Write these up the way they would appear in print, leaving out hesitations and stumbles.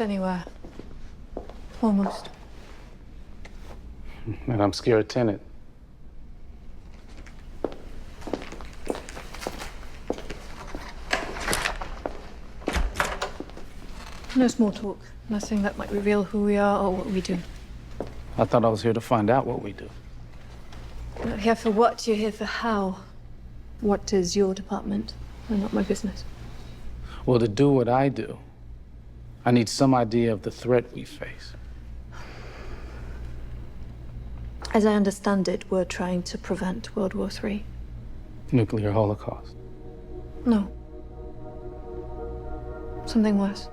Anywhere. Almost. And I'm scared of TENET. No small talk. Nothing that might reveal who we are or what we do. I thought I was here to find out what we do. You're not here for what, you're here for how. What is your department, and not my business. Well, to do what I do, I need some idea of the threat we face. As I understand it, we're trying to prevent World War III. Nuclear holocaust. No. Something worse.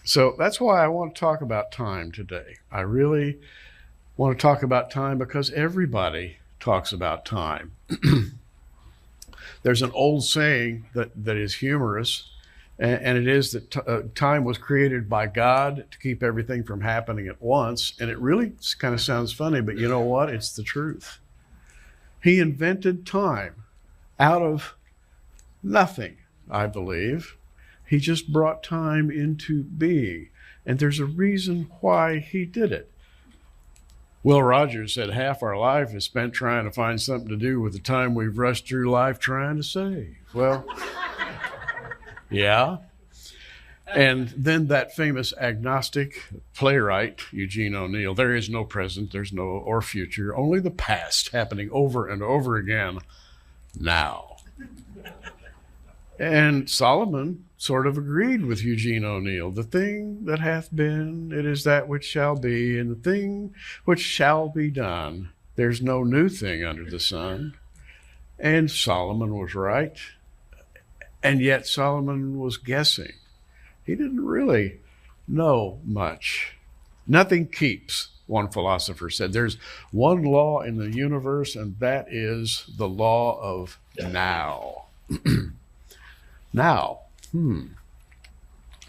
So that's why I want to talk about time today. I really want to talk about time because everybody talks about time. There's an old saying that is humorous, and it is that time was created by God to keep everything from happening at once. And it really kind of sounds funny, but you know what? It's the truth. He invented time out of nothing, I believe. He just brought time into being, and there's a reason why he did it. Will Rogers said half our life is spent trying to find something to do with the time we've rushed through life trying to save. Well, yeah. And then that famous agnostic playwright, Eugene O'Neill, there is no present, there's no or future, only the past happening over and over again now. And Solomon sort of agreed with Eugene O'Neill. The thing that hath been, it is that which shall be, and the thing which shall be done. There's no new thing under the sun. And Solomon was right. And yet Solomon was guessing. He didn't really know much. Nothing keeps, one philosopher said. There's one law in the universe, and that is the law of now. Now,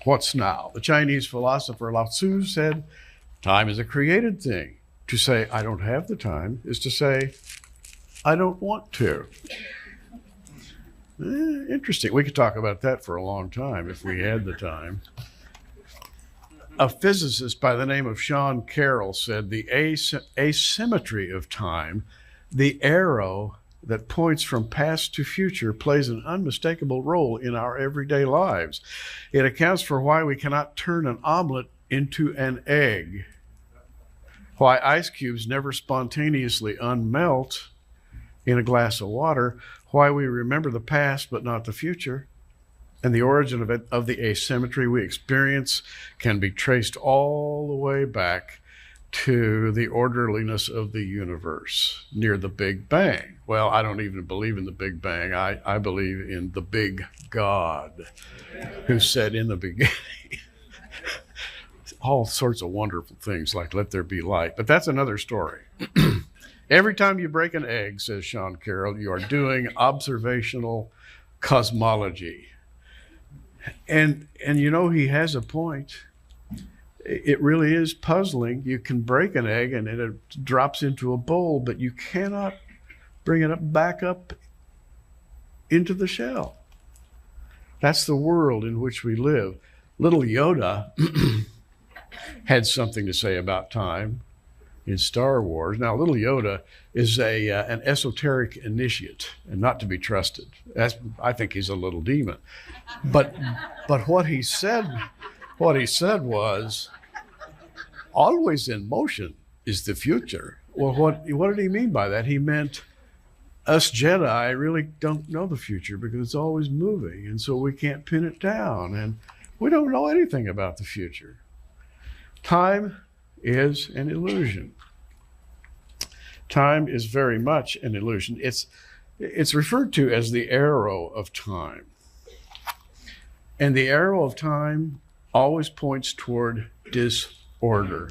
what's now? The Chinese philosopher Lao Tzu said, time is a created thing. To say, I don't have the time, is to say, I don't want to. Interesting. We could talk about that for a long time if we had the time. A physicist by the name of Sean Carroll said, the asymmetry of time, the arrow that points from past to future, plays an unmistakable role in our everyday lives. It accounts for why we cannot turn an omelet into an egg, why ice cubes never spontaneously unmelt in a glass of water, why we remember the past but not the future, and the origin of the asymmetry we experience can be traced all the way back to the orderliness of the universe near the Big Bang. Well, I don't even believe in the Big Bang. I believe in the big God who said in the beginning all sorts of wonderful things like let there be light. But that's another story. Every time you break an egg, says Sean Carroll, you are doing observational cosmology. And you know, he has a point. It really is puzzling. You can break an egg and it drops into a bowl, but you cannot bring it back up into the shell. That's the world in which we live. Little Yoda had something to say about time in Star Wars. Now, little Yoda is an esoteric initiate and not to be trusted. I think he's a little demon. But what he said was, always in motion is the future. Well, what did he mean by that? He meant us Jedi really don't know the future because it's always moving, and so we can't pin it down, and we don't know anything about the future. Time is an illusion. Time is very much an illusion. It's referred to as the arrow of time. And the arrow of time always points toward disorder.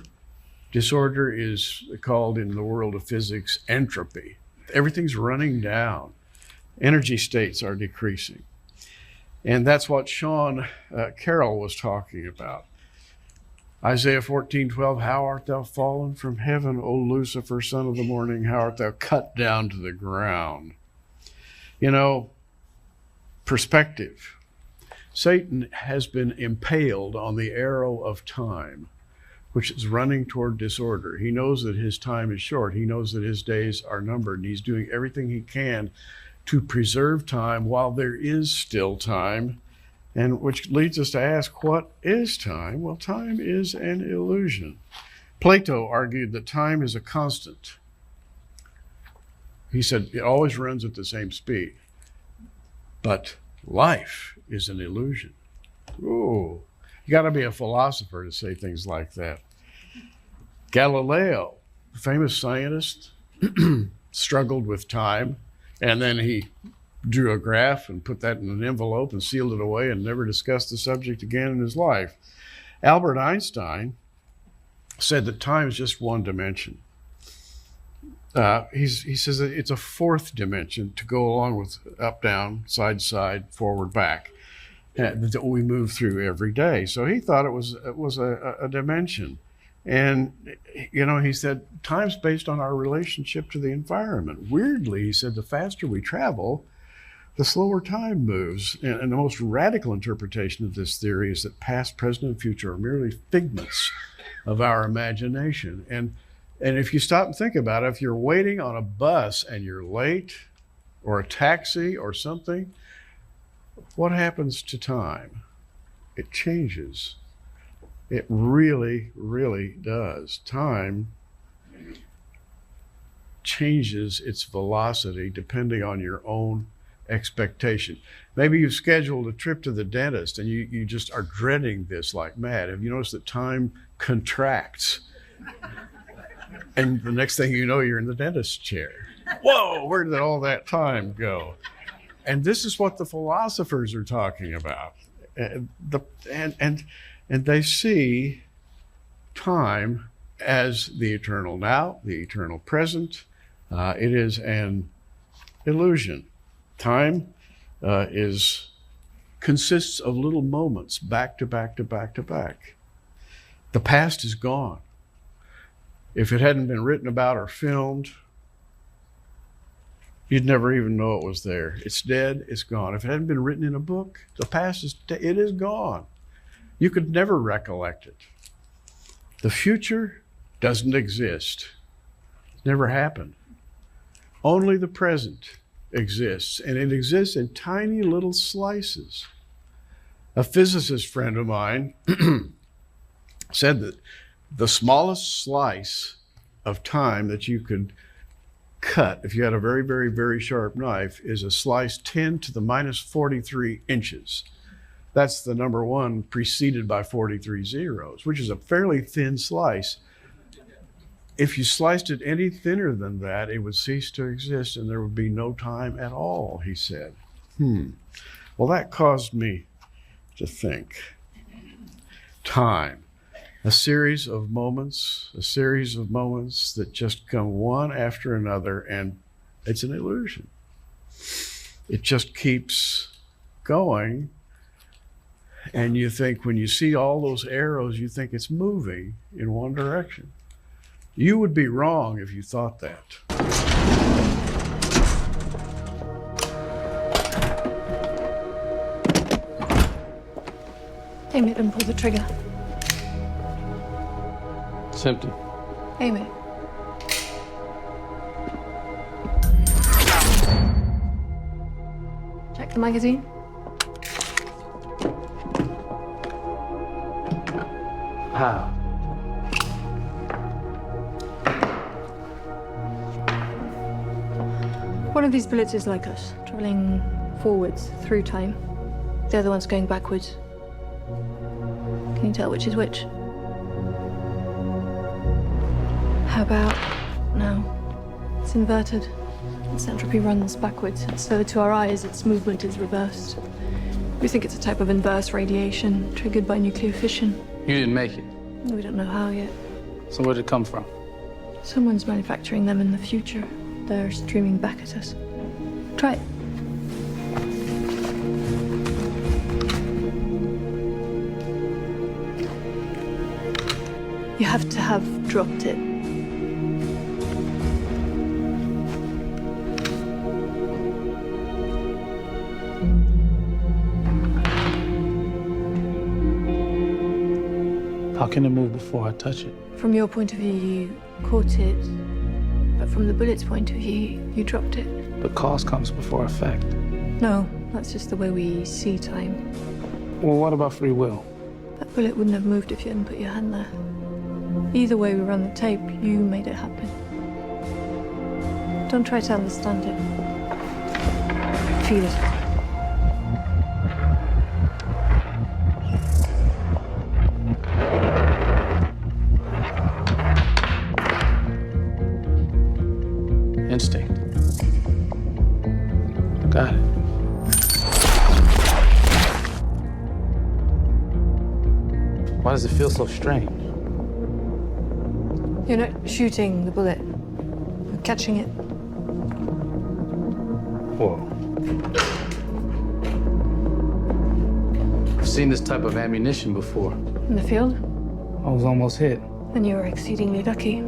Disorder is called in the world of physics entropy. Everything's running down. Energy states are decreasing. And that's what Sean Carroll was talking about. Isaiah 14:12, how art thou fallen from heaven, O Lucifer, son of the morning? How art thou cut down to the ground? You know, perspective. Satan has been impaled on the arrow of time, which is running toward disorder. He knows that his time is short. He knows that his days are numbered, and he's doing everything he can to preserve time while there is still time, and which leads us to ask, what is time? Well, time is an illusion. Plato argued that time is a constant. He said it always runs at the same speed, but life is an illusion. Ooh, you got to be a philosopher to say things like that. Galileo, the famous scientist, struggled with time, and then he drew a graph and put that in an envelope and sealed it away and never discussed the subject again in his life. Albert Einstein said that time is just one dimension. He says that it's a fourth dimension to go along with up, down, side, side, forward, back, that we move through every day. So he thought it was a dimension. And, you know, he said, time's based on our relationship to the environment. Weirdly, he said, the faster we travel, the slower time moves. And the most radical interpretation of this theory is that past, present, and future are merely figments of our imagination. And if you stop and think about it, if you're waiting on a bus and you're late, or a taxi or something, what happens to time? It changes. It really, really does. Time changes its velocity depending on your own expectation. Maybe you've scheduled a trip to the dentist and you just are dreading this like mad. Have you noticed that time contracts? And the next thing you know, you're in the dentist's chair. Whoa, where did all that time go? And this is what the philosophers are talking about. And they see time as the eternal now, the eternal present. It is an illusion. Time consists of little moments back to back to back to back. The past is gone. If it hadn't been written about or filmed, you'd never even know it was there. It's dead, it's gone. If it hadn't been written in a book, the past it is gone. You could never recollect it. The future doesn't exist. It never happened. Only the present exists, and it exists in tiny little slices. A physicist friend of mine said that the smallest slice of time that you could cut, if you had a very, very, very sharp knife, is a slice 10 to the minus 43 inches. That's the number one preceded by 43 zeros, which is a fairly thin slice. If you sliced it any thinner than that, it would cease to exist and there would be no time at all, he said. Well, that caused me to think. Time. A series of moments that just come one after another, and it's an illusion. It just keeps going, and you think, when you see all those arrows, you think it's moving in one direction. You would be wrong if you thought that. Aim it and pull the trigger. It's empty. Aim it. Check the magazine. How? One of these bullets is like us, traveling forwards through time. The other one's going backwards. Can you tell which is which? How about now? It's inverted. Its entropy runs backwards, and so to our eyes, its movement is reversed. We think it's a type of inverse radiation triggered by nuclear fission. You didn't make it. We don't know how yet. So where did it come from? Someone's manufacturing them in the future. They're streaming back at us. Try it. You have to have dropped it. How can it move before I touch it? From your point of view, you caught it, but from the bullet's point of view, you dropped it. But cause comes before effect. No, that's just the way we see time. Well, what about free will? That bullet wouldn't have moved if you hadn't put your hand there. Either way we run the tape, you made it happen. Don't try to understand it. Feel it. Instinct. Got it. Why does it feel so strange? You're not shooting the bullet. You're catching it. Whoa. I've seen this type of ammunition before. In the field? I was almost hit. And you were exceedingly lucky.